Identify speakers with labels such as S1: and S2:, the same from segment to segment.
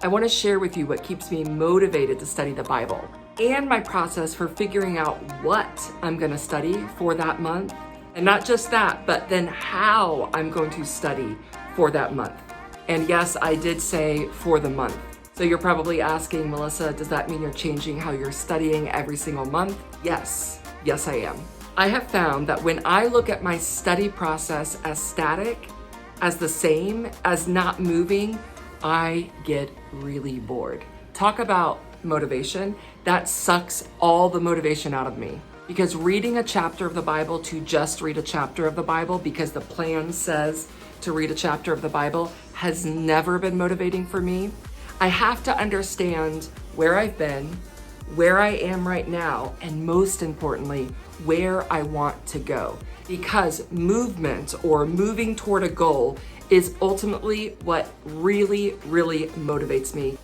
S1: I want to share with you what keeps me motivated to study the Bible and my process for figuring out what I'm going to study for that month. And not just that, but then how I'm going to study for that month. And yes, I did say for the month. So you're probably asking, Melissa, does that mean you're changing how you're studying every single month? Yes, I am. I have found that when I look at my study process as static, as the same, as not moving, I get really bored. Talk about motivation. That sucks all the motivation out of me. Because reading a chapter of the Bible to just read a chapter of the Bible because the plan says to read a chapter of the Bible has never been motivating for me. I have to understand where I've been, where I am right now, and most importantly, where I want to go. Because movement or moving toward a goal is ultimately what really motivates me.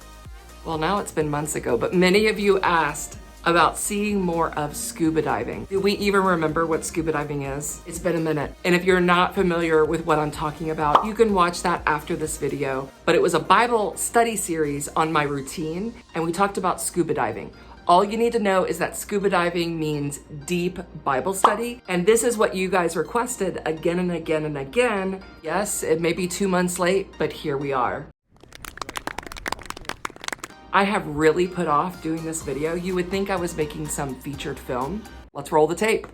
S1: Well, now it's been months ago, but many of you asked about seeing more of scuba diving. Do we even remember what scuba diving is? It's been a minute. And if you're not familiar with what I'm talking about, you can watch that after this video. But it was a Bible study series on my routine, and we talked about scuba diving. All you need to know is that scuba diving means deep Bible study. And this is what you guys requested again and again and again. Yes, it may be 2 months late, but here we are. I have really put off doing this video. You would think I was making some featured film. Let's roll the tape.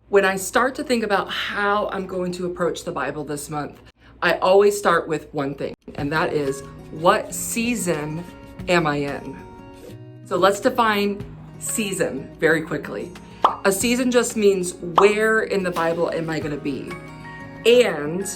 S1: When I start to think about how I'm going to approach the Bible this month, I always start with one thing, and that is, what season am I in? So let's define season very quickly. A season just means where in the Bible am I going to be? And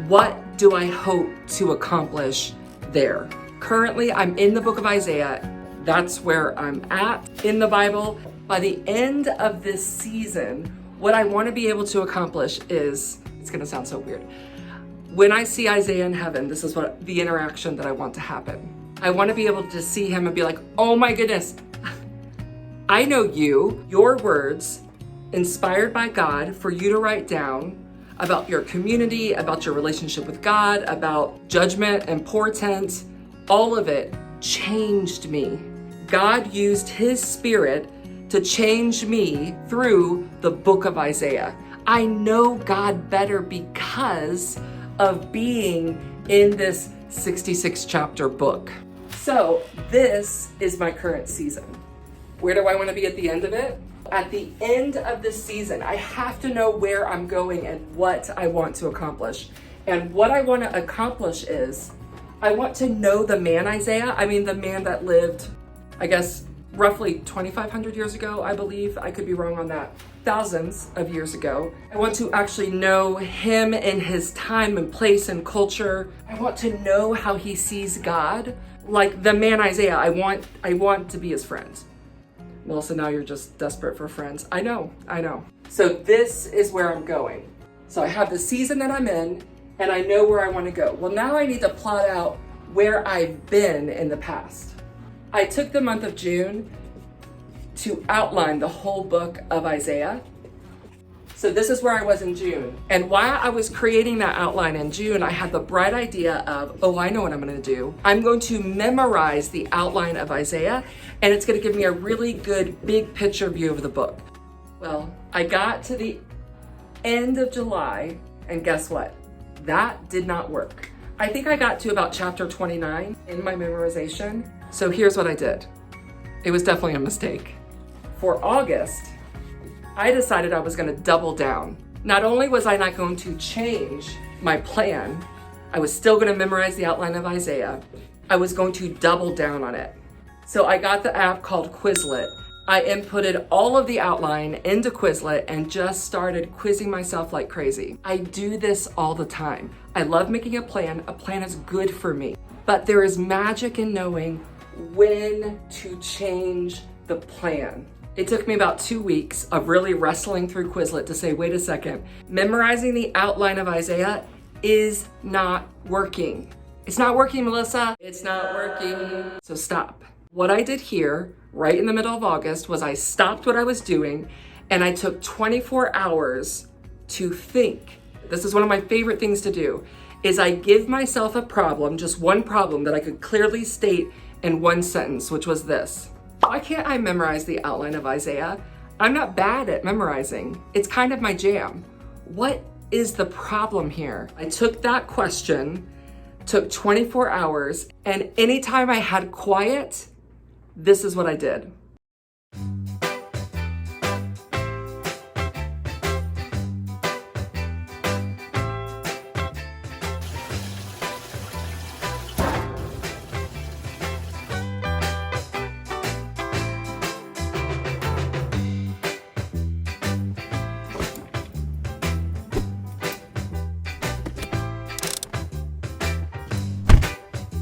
S1: what do I hope to accomplish there? Currently, I'm in the book of Isaiah. That's where I'm at in the Bible. By the end of this season, what I want to be able to accomplish is, it's going to sound so weird. When I see Isaiah in heaven, this is what the interaction that I want to happen. I want to be able to see him and be like, oh my goodness, I know you, your words, inspired by God for you to write down about your community, about your relationship with God, about judgment and portent, all of it changed me. God used his spirit to change me through the book of Isaiah. I know God better because of being in this 66 chapter book. So this is my current season. Where do I want to be at the end of it? At the end of this season, I have to know where I'm going and what I want to accomplish. And what I want to accomplish is, I want to know the man Isaiah. I mean, the man that lived, I guess, roughly 2,500 years ago, I believe. I could be wrong on that. Thousands of years ago. I want to actually know him in his time and place and culture. I want to know how he sees God. Like the man Isaiah, I want to be his friend. Melissa, now you're just desperate for friends. I know. So this is where I'm going. So I have the season that I'm in, and I know where I want to go. Well, now I need to plot out where I've been in the past. I took the month of June to outline the whole book of Isaiah. So this is where I was in June. And while I was creating that outline in June, I had the bright idea of, oh, I know what I'm going to do. I'm going to memorize the outline of Isaiah, and it's going to give me a really good big picture view of the book. Well, I got to the end of July, and guess what? That did not work. I think I got to about chapter 29 in my memorization. So here's what I did. It was definitely a mistake. For August, I decided I was going to double down. Not only was I not going to change my plan, I was still going to memorize the outline of Isaiah. I was going to double down on it. So I got the app called Quizlet. I inputted all of the outline into Quizlet and just started quizzing myself like crazy. I do this all the time. I love making a plan. A plan is good for me. But there is magic in knowing when to change the plan. It took me about 2 weeks of really wrestling through Quizlet to say, wait a second, memorizing the outline of Isaiah is not working. It's not working, Melissa. It's not working. So stop. What I did here, right in the middle of August, was I stopped what I was doing and I took 24 hours to think. This is one of my favorite things to do, is I give myself a problem, just one problem that I could clearly state in one sentence, which was this. Why can't I memorize the outline of Isaiah? I'm not bad at memorizing. It's kind of my jam. What is the problem here? I took that question, took 24 hours, and anytime I had quiet, this is what I did.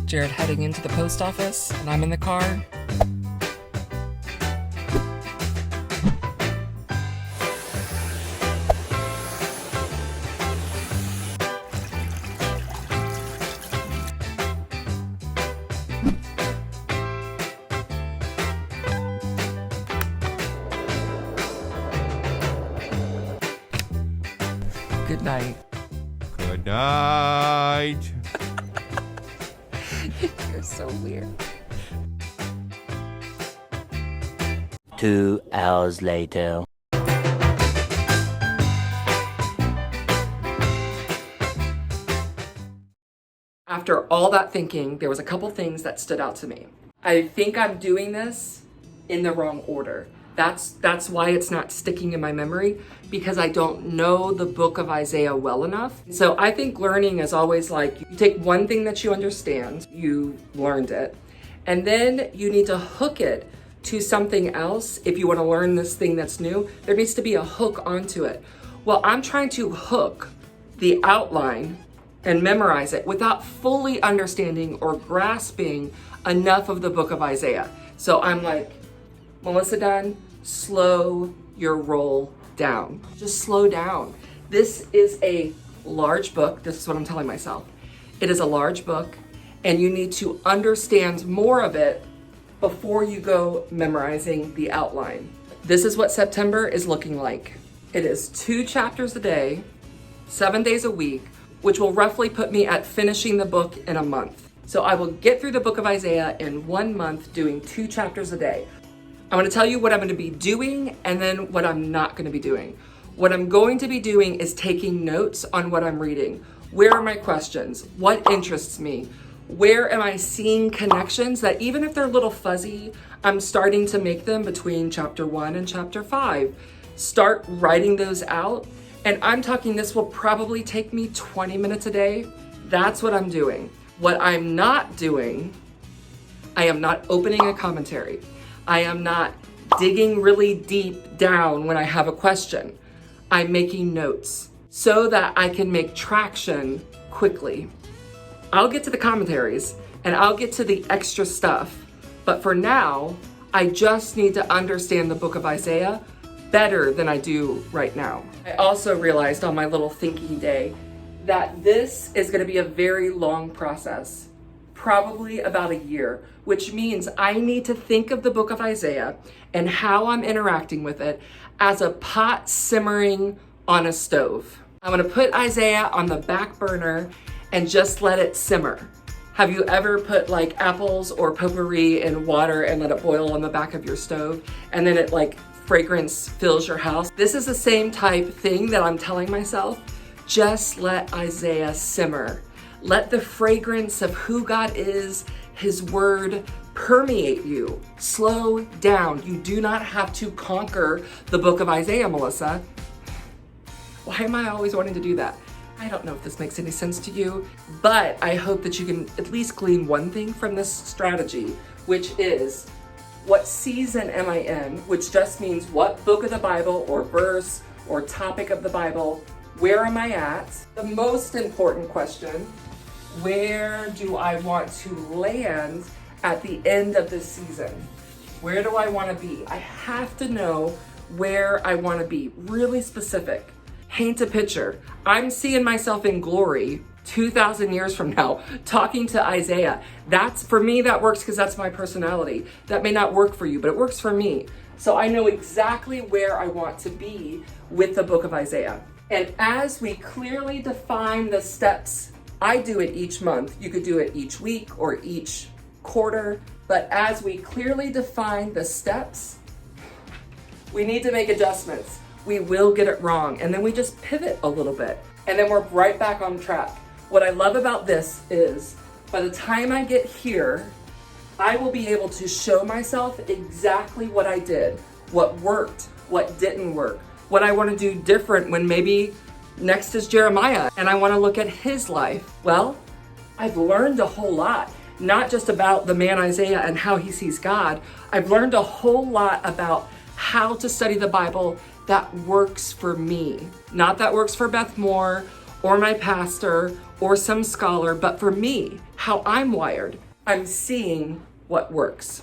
S1: Jared heading into the post office, and I'm in the car. Good night.
S2: Good night.
S1: You're so weird.
S3: 2 hours later.
S1: After all that thinking, there was a couple things that stood out to me. I think I'm doing this in the wrong order. That's why it's not sticking in my memory, because I don't know the book of Isaiah well enough. So I think learning is always like, you take one thing that you understand, you learned it, and then you need to hook it to something else. If you want to learn this thing that's new, there needs to be a hook onto it. Well, I'm trying to hook the outline and memorize it without fully understanding or grasping enough of the book of Isaiah. So I'm like, Melissa Dunn, slow your roll down. Just slow down. This is a large book. This is what I'm telling myself. It is a large book, and you need to understand more of it before you go memorizing the outline. This is what September is looking like. It is 2 chapters a day, 7 days a week, which will roughly put me at finishing the book in a month. So I will get through the book of Isaiah in 1 month doing 2 chapters a day. I'm gonna tell you what I'm gonna be doing and then what I'm not gonna be doing. What I'm going to be doing is taking notes on what I'm reading. Where are my questions? What interests me? Where am I seeing connections that even if they're a little fuzzy, I'm starting to make them between chapter 1 and chapter 5. Start writing those out. And I'm talking, this will probably take me 20 minutes a day. That's what I'm doing. What I'm not doing, I am not opening a commentary. I am not digging really deep down when I have a question. I'm making notes so that I can make traction quickly. I'll get to the commentaries and I'll get to the extra stuff. But for now, I just need to understand the book of Isaiah better than I do right now. I also realized on my little thinking day that this is going to be a very long process, probably about a year, which means I need to think of the book of Isaiah and how I'm interacting with it as a pot simmering on a stove. I'm going to put Isaiah on the back burner and just let it simmer. Have you ever put like apples or potpourri in water and let it boil on the back of your stove and then it like fragrance fills your house? This is the same type thing that I'm telling myself. Just let Isaiah simmer. Let the fragrance of who God is, His word, permeate you. Slow down. You do not have to conquer the book of Isaiah, Melissa. Why am I always wanting to do that? I don't know if this makes any sense to you, but I hope that you can at least glean one thing from this strategy, which is, what season am I in? Which just means what book of the Bible or verse or topic of the Bible, where am I at? The most important question, where do I want to land at the end of this season? Where do I want to be? I have to know where I want to be, really specific. paint a picture. I'm seeing myself in glory 2,000 years from now, talking to Isaiah. That's, for me, that works because that's my personality. That may not work for you, but it works for me. So I know exactly where I want to be with the book of Isaiah. And as we clearly define the steps, I do it each month. You could do it each week or each quarter. But as we clearly define the steps, we need to make adjustments. We will get it wrong. And then we just pivot a little bit. And then we're right back on track. What I love about this is by the time I get here, I will be able to show myself exactly what I did, what worked, what didn't work, what I want to do different when maybe next is Jeremiah and I want to look at his life. Well, I've learned a whole lot, not just about the man Isaiah and how he sees God. I've learned a whole lot about how to study the Bible that works for me. Not that works for Beth Moore or my pastor or some scholar, but for me, how I'm wired. I'm seeing what works.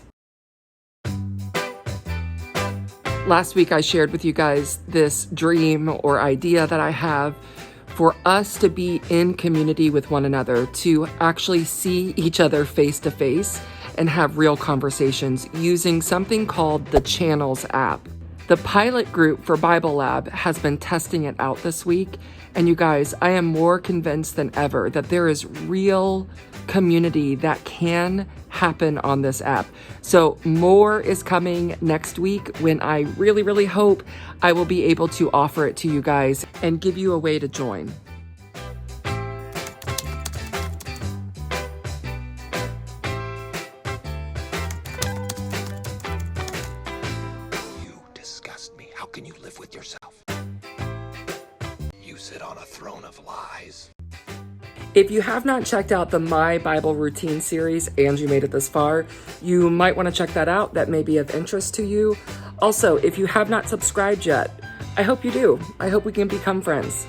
S1: Last week I shared with you guys this dream or idea that I have for us to be in community with one another, to actually see each other face to face and have real conversations using something called the Channels app. The pilot group for Bible Lab has been testing it out this week. And you guys, I am more convinced than ever that there is real community that can happen on this app. So more is coming next week when I really, really hope I will be able to offer it to you guys and give you a way to join.
S3: You disgust me. How can you live with yourself? You sit on a throne of lies.
S1: If you have not checked out the My Bible Routine series and you made it this far, you might want to check that out. That may be of interest to you. Also, if you have not subscribed yet, I hope you do. I hope we can become friends.